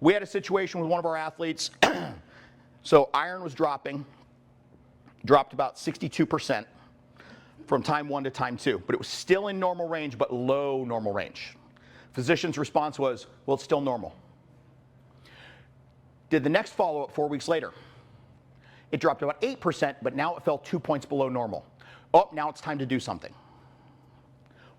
We had a situation with one of our athletes. So iron was dropped about 62% from time 1 to time 2, but it was still in normal range, but low normal range. Physician's response was, well, it's still normal. Did the next follow-up 4 weeks later. It dropped about 8%, but now it fell 2 points below normal. Oh, now it's time to do something.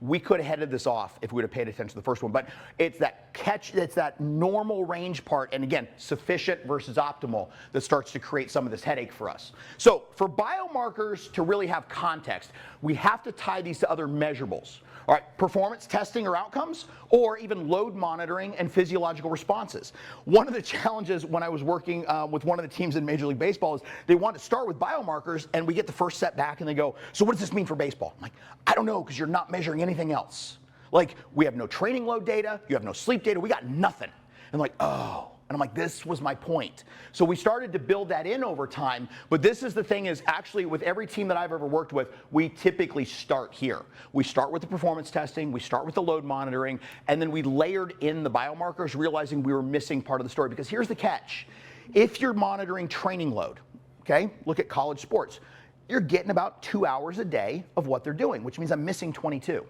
We could have headed this off if we would have paid attention to the first one, but it's that normal range part, and again, sufficient versus optimal, that starts to create some of this headache for us. So for biomarkers to really have context, we have to tie these to other measurables. All right, performance testing or outcomes, or even load monitoring and physiological responses. One of the challenges when I was working with one of the teams in Major League Baseball is they want to start with biomarkers, and we get the first set back and they go, so what does this mean for baseball? I'm like, I don't know, because you're not measuring anything else. Like, we have no training load data, you have no sleep data, we got nothing. And like, oh. And I'm like, this was my point. So we started to build that in over time, but this is the thing is actually with every team that I've ever worked with, we typically start here. We start with the performance testing, we start with the load monitoring, and then we layered in the biomarkers, realizing we were missing part of the story. Because here's the catch. If you're monitoring training load, okay, look at college sports, you're getting about 2 hours a day of what they're doing, which means I'm missing 22.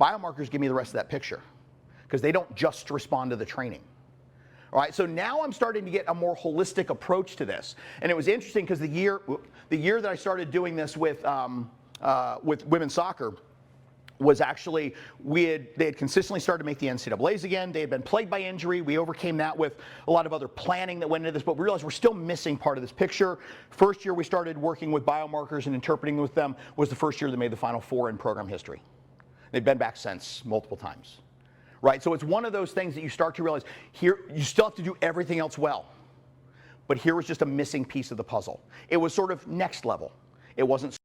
Biomarkers give me the rest of that picture, because they don't just respond to the training. All right, so now I'm starting to get a more holistic approach to this. And it was interesting because the year that I started doing this with women's soccer was actually, they had consistently started to make the NCAAs again. They had been plagued by injury. We overcame that with a lot of other planning that went into this, but we realized we're still missing part of this picture. First year we started working with biomarkers and interpreting with them was the first year they made the Final Four in program history. They've been back since multiple times. Right, so it's one of those things that you start to realize, here, you still have to do everything else well. But here was just a missing piece of the puzzle. It was sort of next level. It wasn't